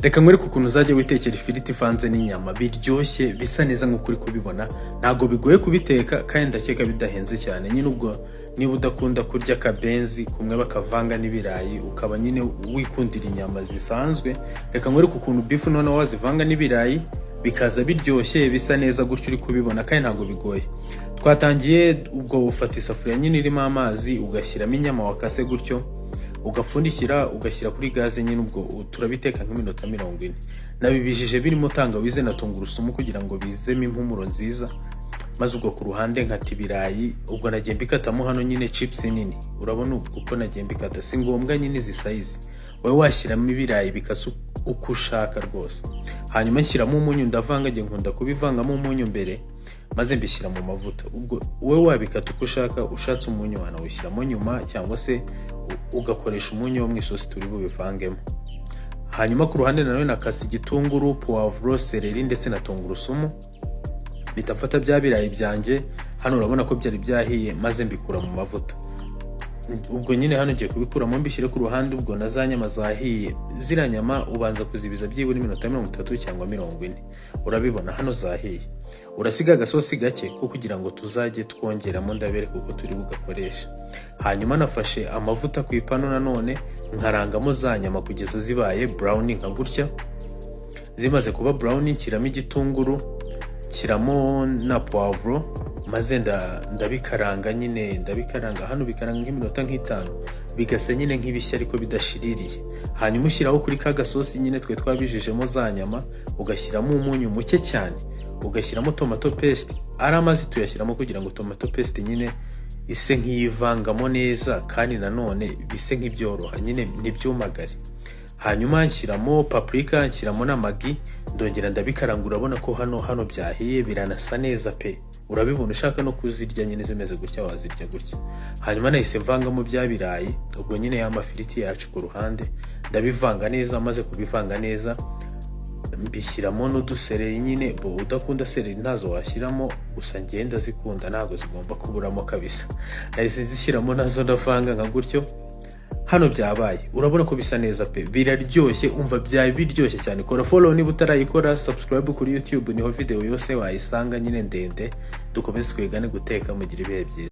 Reka nkwereke ukuntu uzajya witekera ifiriti ivanze n'inyama biryoshye bisa neza nk'uko uri kubibona. Ntabwo bigoye kubiteka kandi ndakeka bidahenze cyane. Nyine ubwo niba udakunda kurya akabenzi kumwe bakavanga n'ibirayi ukaba nyine wikundira inyama zisanzwe, reka nkwereke ukuntu beef noneho wazivanga n'ibirayi bikaza biryoshye bisa neza gutyo uri kubibona kandi ntabwo bigoye. Twatangiye ubwo ufata isafuriya nyine irimo amazi ugashyiramo inyama wakase gutyo, ugapfundikira ugashyira kuri gaze nyine ubwo turabiteka nk'iminota 40. Nabibijije birimo tangawizi na tungurusumu kugira ngo bizemo impumuro nziza. Maze ubwo ku ruhande nkata ibirayi, ubwo nagiye mbikatamo hano nyine chips nini. Urabona ubwo uko nagiye mbikata si ngombwa nyine izi size. Wowe washyiramo ibirayi bikasa uko ushaka rwose. Hanyuma nshyiramo umunyu ndavanga, ngiye nkunda kubivangamo umunyu mbere maze mbishyira mu mavuta. Ubwo wowe wabikata uko ushaka, ushatse umunyu wanawushyiramo nyuma cyangwa se ugakoresha umunyu wo mu isosi turi bubivangemo. Hanyuma ku ruhande nanone nakase igitunguru, poivro, celery ndetse na tungurusumu. Bitafata bya birayi byanjye hano urabona ko byari byahiye maze mbikura mu mavuta. Ubwo nyine hano ngiye kubikuramo mbishyire ku ruhande. Ubwo na za nyama zahiye, zira nyama ubanza kuzibiza byibura iminota 30 cyangwa 40. Urabibona hano zahiye. Urasiga agasosi gake ko kugira ngo tuzajye twongeramo ndabere kuko turi bugakoresha. Hanyuma nafashe amavuta ku ipanu nanone nkarangamo za nyama kugeza zibaye brown nka gutya. Zimaze kuba brown nshyiramo igitunguru, nshyiramo na poivro maze ndabikaranga nyine ndabikaranga hano bikaranga nk'iminota 5 bigase nyine nk'ibishya ariko bidashiririye. Hanyuma ushyiraho kuri ka gasosi nyine twe twabijijemo za nyama, ugashyiramo umunyu muke cyane, ugashyiramo tomato paste. Ari amazi tuyashyiramo kugira ngo tomato paste nyine ise nk'iyivangamo neza kandi nanone bise nk'ibyoroha nyine ntibyumagare. Hanyuma nshyiramo paprika, nshyiramo na magi, ndongera ndabikaranga. Urabona ko hano byahiye biranasa neza pe. Urabibona ushaka no kuzirya nyine zimeze gutya wazirya gutya. Hanyuma nahise mvangamo bya birayi, ubwo nyine ya mafiriti yacu ku ruhande ndabivanga neza. Maze kubivanga neza mbishyiramo n'udusereri nyine. Udakunda sereri ntazo washyiramo, gusa ngenda zikunda ntabwo zigomba kuburamo kabisa. Nahise zishyiramo nazo ndavanga nka gutyo. Hano byabaye urabona ko bisa neza pe, biraryoshye. Umva byaye biryoshye cyane. Kora follow niba utarayikora, subscribe kuri YouTube, niho video yose wayisanga nyine ndende. Dukomeze twigane guteka, mugira ibihe byiza.